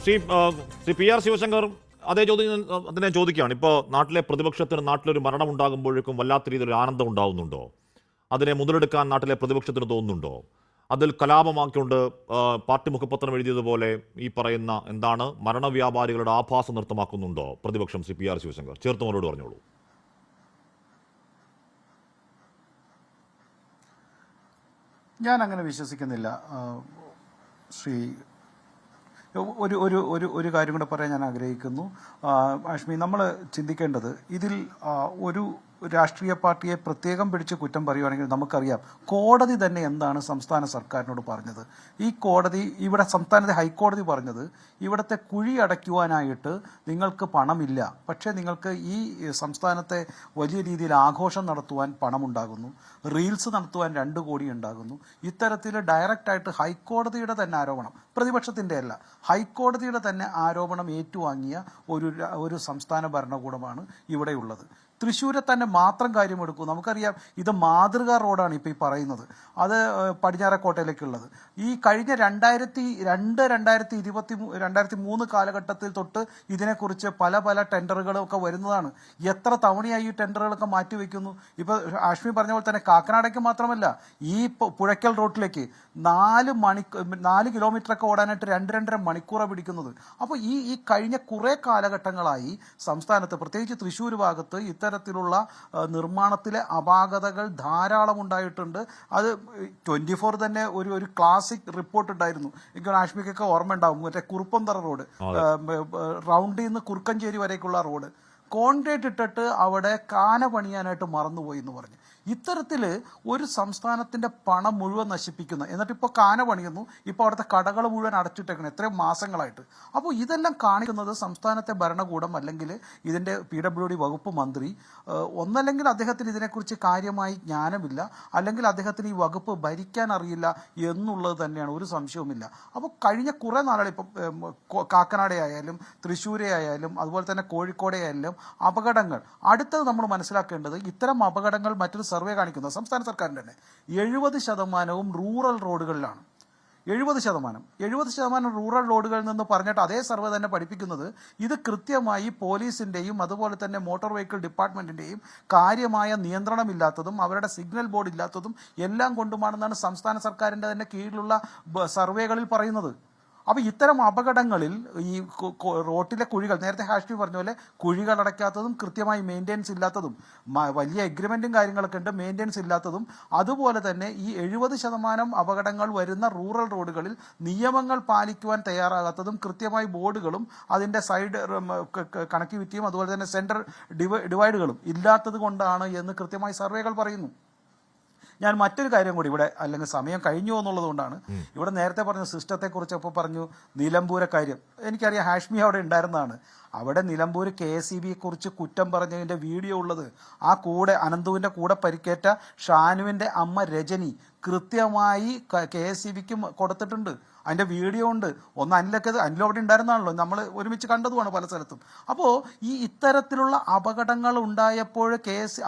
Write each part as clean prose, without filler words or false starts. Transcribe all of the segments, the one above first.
Shri Shri P R Sivasankar അതേ ചോദ്യം അതിനെ ചോദിക്കുകയാണ്. ഇപ്പോൾ നാട്ടിലെ പ്രതിപക്ഷത്തിന് നാട്ടിലൊരു മരണം ഉണ്ടാകുമ്പോഴേക്കും വല്ലാത്ത രീതിയിൽ ആനന്ദം ഉണ്ടാകുന്നുണ്ടോ? അതിനെ മുതലെടുക്കാൻ നാട്ടിലെ പ്രതിപക്ഷത്തിന് തോന്നുന്നുണ്ടോ? അതിൽ കലാപമാക്കിക്കൊണ്ട് പാർട്ടി മുഖപത്രം എഴുതിയതുപോലെ ഈ പറയുന്ന എന്താണ് മരണവ്യാപാരികളുടെ ആഭാസം നൃത്തമാക്കുന്നുണ്ടോ പ്രതിപക്ഷം? ശ്രീ പി ആർ ശിവശങ്കർ ചേർത്ത് മറുപടി പറഞ്ഞോളൂ. ഞാൻ അങ്ങനെ വിശ്വസിക്കുന്നില്ല. ശ്രീ ഒരു ഒരു ഒരു ഒരു കാര്യം കൂടെ പറയാൻ ഞാൻ ആഗ്രഹിക്കുന്നു. ആഷ്മി, നമ്മൾ ചിന്തിക്കേണ്ടത് ഇതിൽ ഒരു രാഷ്ട്രീയ പാർട്ടിയെ പ്രത്യേകം പിടിച്ച് കുറ്റം പറയുവാണെങ്കിൽ നമുക്കറിയാം കോടതി തന്നെ എന്താണ് സംസ്ഥാന സർക്കാരിനോട് പറഞ്ഞത്. ഈ കോടതി, ഇവിടെ സംസ്ഥാനത്തെ ഹൈക്കോടതി പറഞ്ഞത് ഇവിടുത്തെ കുഴി അടയ്ക്കുവാനായിട്ട് നിങ്ങൾക്ക് പണമില്ല, പക്ഷേ നിങ്ങൾക്ക് ഈ സംസ്ഥാനത്തെ വലിയ രീതിയിൽ ആഘോഷം നടത്തുവാൻ പണമുണ്ടാകുന്നു, റീൽസ് നടത്തുവാൻ 2 കോടി ഉണ്ടാകുന്നു. ഇത്തരത്തിൽ ഡയറക്റ്റായിട്ട് ഹൈക്കോടതിയുടെ തന്നെ ആരോപണം, പ്രതിപക്ഷത്തിൻ്റെ അല്ല, ഹൈക്കോടതിയുടെ തന്നെ ആരോപണം ഏറ്റുവാങ്ങിയ ഒരു സംസ്ഥാന ഭരണകൂടമാണ് ഇവിടെയുള്ളത്. തൃശ്ശൂരെ തന്നെ മാത്രം കാര്യമെടുക്കൂ. നമുക്കറിയാം ഇത് മാതൃകാ റോഡാണ് ഇപ്പോൾ ഈ പറയുന്നത്, അത് പടിഞ്ഞാറക്കോട്ടയിലേക്കുള്ളത്. ഈ കഴിഞ്ഞ 2003 കാലഘട്ടത്തിൽ തൊട്ട് ഇതിനെക്കുറിച്ച് പല ടെൻഡറുകളൊക്കെ വരുന്നതാണ്. എത്ര തവണയായി ഈ ടെൻഡറുകളൊക്കെ മാറ്റിവെക്കുന്നു. ഇപ്പോൾ ആഷ്മി പറഞ്ഞ പോലെ തന്നെ കാക്കനാടേക്ക് മാത്രമല്ല, ഈ പുഴയ്ക്കൽ റോട്ടിലേക്ക് 4 കിലോമീറ്ററൊക്കെ ഓടാനായിട്ട് 2-2.5 മണിക്കൂറാണ് പിടിക്കുന്നത്. അപ്പോൾ ഈ കഴിഞ്ഞ കുറേ കാലഘട്ടങ്ങളായി സംസ്ഥാനത്ത്, പ്രത്യേകിച്ച് തൃശ്ശൂർ ഭാഗത്ത് ഇത്തരത്തിലുള്ള നിർമ്മാണത്തിലെ അപാകതകൾ ധാരാളം ഉണ്ടായിട്ടുണ്ട്. അത് 24 തന്നെ ഒരു ക്ലാസിക് റിപ്പോർട്ട് ഉണ്ടായിരുന്നു. എനിക്ക് ആഷ്മിക്കൊക്കെ ഓർമ്മ ഉണ്ടാവും, മറ്റേ കുറുപ്പന്തറ റോഡ്, റൗണ്ടിൽ നിന്ന് കുറുക്കഞ്ചേരി വരേക്കുള്ള റോഡ് കോൺക്രീറ്റ് ഇട്ടിട്ട് അവിടെ കാന പണിയാനായിട്ട് മറന്നുപോയി എന്ന് പറഞ്ഞു. ഇത്തരത്തിൽ ഒരു സംസ്ഥാനത്തിൻ്റെ പണം മുഴുവൻ നശിപ്പിക്കുന്ന, എന്നിട്ട് ഇപ്പോൾ കാന പണിയുന്നു, ഇപ്പോൾ അവിടുത്തെ കടകൾ മുഴുവൻ അടച്ചിട്ടേക്കണം എത്രയും മാസങ്ങളായിട്ട്. അപ്പോൾ ഇതെല്ലാം കാണിക്കുന്നത് സംസ്ഥാനത്തെ ഭരണകൂടം അല്ലെങ്കിൽ ഇതിൻ്റെ PWD വകുപ്പ് മന്ത്രി ഒന്നല്ലെങ്കിൽ അദ്ദേഹത്തിന് ഇതിനെക്കുറിച്ച് കാര്യമായി ജ്ഞാനമില്ല, അല്ലെങ്കിൽ അദ്ദേഹത്തിന് ഈ വകുപ്പ് ഭരിക്കാൻ അറിയില്ല എന്നുള്ളത് തന്നെയാണ്, ഒരു സംശയവുമില്ല. അപ്പോൾ കഴിഞ്ഞ കുറേ നാളുകൾ, ഇപ്പം കാക്കനാടെ ആയാലും തൃശ്ശൂരെ ആയാലും അതുപോലെ തന്നെ കോഴിക്കോടെ ആയാലും അപകടങ്ങൾ, അടുത്തത് നമ്മൾ മനസ്സിലാക്കേണ്ടത് ഇത്തരം അപകടങ്ങൾ മറ്റൊരു സർവേ കാണിക്കുന്നത് സംസ്ഥാന സർക്കാരിൻ്റെ തന്നെ 70% റൂറൽ റോഡുകളിലാണ്. 70% റൂറൽ റോഡുകളിൽ നിന്ന് പറഞ്ഞിട്ട് അതേ സർവേ തന്നെ പഠിപ്പിക്കുന്നത് ഇത് കൃത്യമായി പോലീസിൻ്റെയും അതുപോലെ തന്നെ മോട്ടോർ വെഹിക്കിൾ ഡിപ്പാർട്ട്മെൻറ്റിൻ്റെയും കാര്യമായ നിയന്ത്രണമില്ലാത്തതും അവരുടെ സിഗ്നൽ ബോർഡ് ഇല്ലാത്തതും എല്ലാം കൊണ്ടുമാണെന്നാണ് സംസ്ഥാന സർക്കാരിൻ്റെ തന്നെ കീഴിലുള്ള സർവേകളിൽ പറയുന്നത്. അപ്പോൾ ഇത്തരം അപകടങ്ങളിൽ ഈ റോട്ടിലെ കുഴികൾ, നേരത്തെ ഹാഷ്മി പറഞ്ഞ പോലെ കുഴികൾ അടയ്ക്കാത്തതും കൃത്യമായി മെയിൻ്റെനൻസ് ഇല്ലാത്തതും, വലിയ എഗ്രിമെൻറ്റും കാര്യങ്ങളൊക്കെ ഉണ്ട്, മെയിൻ്റെനൻസ് ഇല്ലാത്തതും, അതുപോലെ തന്നെ ഈ 70% അപകടങ്ങൾ വരുന്ന റൂറൽ റോഡുകളിൽ നിയമങ്ങൾ പാലിക്കുവാൻ തയ്യാറാകാത്തതും, കൃത്യമായി ബോർഡുകളും അതിൻ്റെ സൈഡ് കണക്ടിവിറ്റിയും അതുപോലെ തന്നെ സെൻറ്റർ ഡിവൈഡുകളും ഇല്ലാത്തത് കൊണ്ടാണ് എന്ന് കൃത്യമായി സർവേകൾ പറയുന്നു. ഞാൻ മറ്റൊരു കാര്യം കൂടി ഇവിടെ, അല്ലെങ്കിൽ സമയം കഴിഞ്ഞു എന്നുള്ളത് കൊണ്ടാണ്, ഇവിടെ നേരത്തെ പറഞ്ഞ സിസ്റ്റത്തെക്കുറിച്ചപ്പോൾ പറഞ്ഞു നിലമ്പൂരെ കാര്യം. എനിക്കറിയാം ഹാഷ്മി അവിടെ ഉണ്ടായിരുന്നതാണ്. അവിടെ നിലമ്പൂർ KSEBയെ കുറിച്ച് കുറ്റം പറഞ്ഞതിൻ്റെ വീഡിയോ ഉള്ളത്. ആ കൂടെ അനന്തുവിൻ്റെ കൂടെ പരിക്കേറ്റ ഷാനുവിൻ്റെ അമ്മ രജനി കൃത്യമായി KSEBയ്ക്ക് കൊടുത്തിട്ടുണ്ട്. അതിൻ്റെ വീഡിയോ ഉണ്ട്. അനിലൊക്കെ അവിടെ ഉണ്ടായിരുന്നാണല്ലോ, നമ്മൾ ഒരുമിച്ച് കണ്ടതുമാണ് പല സ്ഥലത്തും. അപ്പോൾ ഇത്തരത്തിലുള്ള അപകടങ്ങൾ ഉണ്ടായപ്പോൾ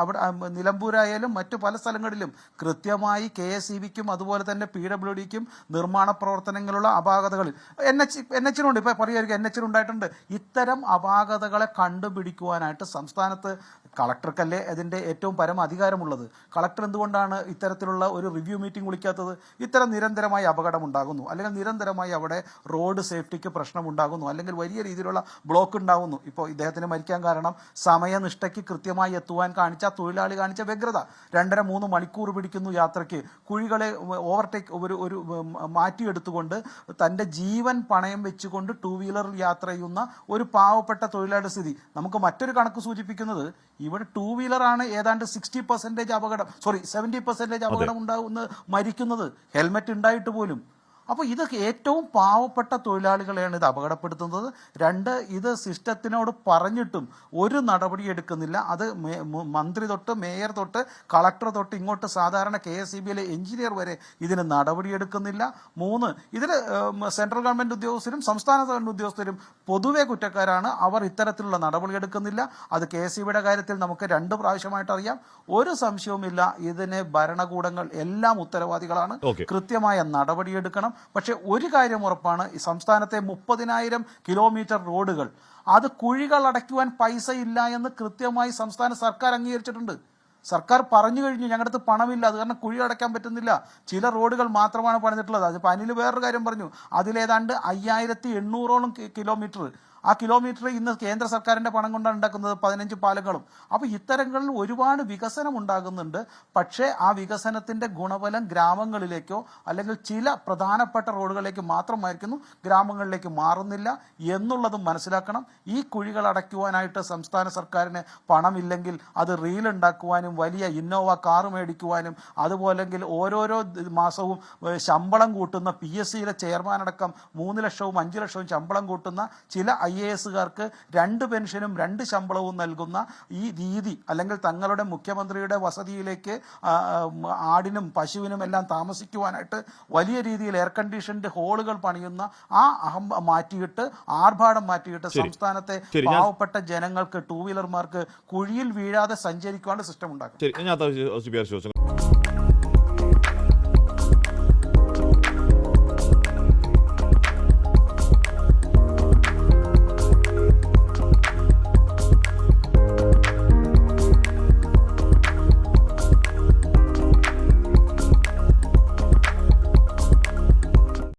അവിടെ നിലമ്പൂരായാലും മറ്റു പല സ്ഥലങ്ങളിലും കൃത്യമായി KSEBയ്ക്കും അതുപോലെ തന്നെ PWDക്കും നിർമ്മാണ പ്രവർത്തനങ്ങളുള്ള അപാകതകൾ NH-നുണ്ട്. ഇപ്പോൾ പറയുമായിരിക്കും NH-നുണ്ടായിട്ടുണ്ട്. ഇത്തരം അപാകതകളെ കണ്ടുപിടിക്കുവാനായിട്ട് സംസ്ഥാനത്ത് കളക്ടർക്കല്ലേ അതിൻ്റെ ഏറ്റവും പരമാധികാരമുള്ളത്. കളക്ടർ എന്തുകൊണ്ടാണ് ഇത്തരത്തിലുള്ള ഒരു റിവ്യൂ മീറ്റിംഗ് വിളിക്കാത്തത്? ഇത്തരം നിരന്തരമായി അപകടം ഉണ്ടാകുന്നു, അല്ലെങ്കിൽ നിരന്തരമായി അവിടെ റോഡ് സേഫ്റ്റിക്ക് പ്രശ്നമുണ്ടാകുന്നു, അല്ലെങ്കിൽ വലിയ രീതിയിലുള്ള ബ്ലോക്ക് ഉണ്ടാകുന്നു. ഇപ്പോൾ ഇദ്ദേഹത്തിന് മരിക്കാൻ കാരണം സമയനിഷ്ഠയ്ക്ക് കൃത്യമായി എത്തുവാൻ തൊഴിലാളി കാണിച്ച വ്യഗ്രത. 2.5-3 മണിക്കൂർ പിടിക്കുന്നു യാത്രയ്ക്ക്. കുഴികളെ ഓവർടേക്ക് ഒരു മാറ്റിയെടുത്തുകൊണ്ട് തൻ്റെ ജീവൻ പണയം വെച്ചുകൊണ്ട് 2 വീലറിൽ യാത്ര ചെയ്യുന്ന ഒരു പാവപ്പെട്ട തൊഴിലാളിയുടെ സ്ഥിതി. നമുക്ക് മറ്റൊരു കണക്ക് സൂചിപ്പിക്കുന്നത് ഇവിടെ 2 വീലറാണ് ഏതാണ്ട് 70% അപകടം ഉണ്ടാകുന്നത്, മരിക്കുന്നത് ഹെൽമെറ്റ് ഉണ്ടായിട്ട് പോലും. അപ്പോൾ ഇത് ഏറ്റവും പാവപ്പെട്ട തൊഴിലാളികളെയാണ് ഇത് അപകടപ്പെടുത്തുന്നത്. 2, ഇത് സിസ്റ്റത്തിനോട് പറഞ്ഞിട്ടും ഒരു നടപടി എടുക്കുന്നില്ല. അത് മന്ത്രി തൊട്ട് മേയർ തൊട്ട് കളക്ടർ തൊട്ട് ഇങ്ങോട്ട് സാധാരണ KSEBയിലെ എഞ്ചിനീയർ വരെ ഇതിന് നടപടിയെടുക്കുന്നില്ല. 3, ഇതിൽ സെൻട്രൽ ഗവൺമെൻറ് ഉദ്യോഗസ്ഥരും സംസ്ഥാന ഗവൺമെൻറ് ഉദ്യോഗസ്ഥരും പൊതുവെ കുറ്റക്കാരാണ്. അവർ ഇത്തരത്തിലുള്ള നടപടി എടുക്കുന്നില്ല. അത് KSEBയുടെ കാര്യത്തിൽ നമുക്ക് 2 പ്രാവശ്യമായിട്ട് അറിയാം. ഒരു സംശയവുമില്ല, ഇതിന് ഭരണകൂടങ്ങൾ എല്ലാം ഉത്തരവാദികളാണ്. കൃത്യമായ നടപടിയെടുക്കണം. പക്ഷേ ഒരു കാര്യം ഉറപ്പാണ്, ഈ സംസ്ഥാനത്തെ 30,000 കിലോമീറ്റർ റോഡുകൾ അത് കുഴികൾ അടയ്ക്കുവാൻ പൈസ ഇല്ല എന്ന് കൃത്യമായി സംസ്ഥാന സർക്കാർ അംഗീകരിച്ചിട്ടുണ്ട്. സർക്കാർ പറഞ്ഞു കഴിഞ്ഞു ഞങ്ങളുടെ അടുത്ത് പണമില്ല, അത് കാരണം കുഴി അടയ്ക്കാൻ പറ്റുന്നില്ല, ചില റോഡുകൾ മാത്രമാണ് പണിതിട്ടുള്ളത്. അതിപ്പോൾ അനിൽ വേറൊരു കാര്യം പറഞ്ഞു, അതിലേതാണ്ട് 5800ഓളം കിലോമീറ്റർ, ആ കിലോമീറ്റർ ഇന്ന് കേന്ദ്ര സർക്കാരിൻ്റെ പണം കൊണ്ടാണ് ഉണ്ടാക്കുന്നത്, 15 പാലങ്ങളും. അപ്പോൾ ഇത്തരങ്ങളിൽ ഒരുപാട് വികസനം ഉണ്ടാകുന്നുണ്ട്. പക്ഷേ ആ വികസനത്തിൻ്റെ ഗുണഫലം ഗ്രാമങ്ങളിലേക്കോ അല്ലെങ്കിൽ ചില പ്രധാനപ്പെട്ട റോഡുകളിലേക്ക് മാത്രമായിരിക്കുന്നു, ഗ്രാമങ്ങളിലേക്ക് മാറുന്നില്ല എന്നുള്ളതും മനസ്സിലാക്കണം. ഈ കുഴികൾ അടയ്ക്കുവാനായിട്ട് സംസ്ഥാന സർക്കാരിന് പണമില്ലെങ്കിൽ അത് റീൽ ഉണ്ടാക്കുവാനും വലിയ ഇന്നോവ കാറ് മേടിക്കുവാനും അതുപോലെങ്കിൽ ഓരോരോ മാസവും ശമ്പളം കൂട്ടുന്ന PSCയിലെ ചെയർമാൻ അടക്കം 3 ലക്ഷവും 5 ലക്ഷവും ശമ്പളം കൂട്ടുന്ന ചില IASകാർക്ക് 2 പെൻഷനും 2 ശമ്പളവും നൽകുന്ന ഈ രീതി, അല്ലെങ്കിൽ തങ്ങളുടെ മുഖ്യമന്ത്രിയുടെ വസതിയിലേക്ക് ആടിനും പശുവിനും എല്ലാം താമസിക്കുവാനായിട്ട് വലിയ രീതിയിൽ എയർ കണ്ടീഷൻഡ് ഹോളുകൾ പണിയുന്ന ആ മാറ്റിയിട്ട് ആർഭാടം മാറ്റിയിട്ട് സംസ്ഥാനത്തെ പാവപ്പെട്ട ജനങ്ങൾക്ക്, ടൂ വീലർമാർക്ക് കുഴിയിൽ വീഴാതെ സഞ്ചരിക്കാനുള്ള സിസ്റ്റം ഉണ്ടാക്കും. ശരി, ഞാൻ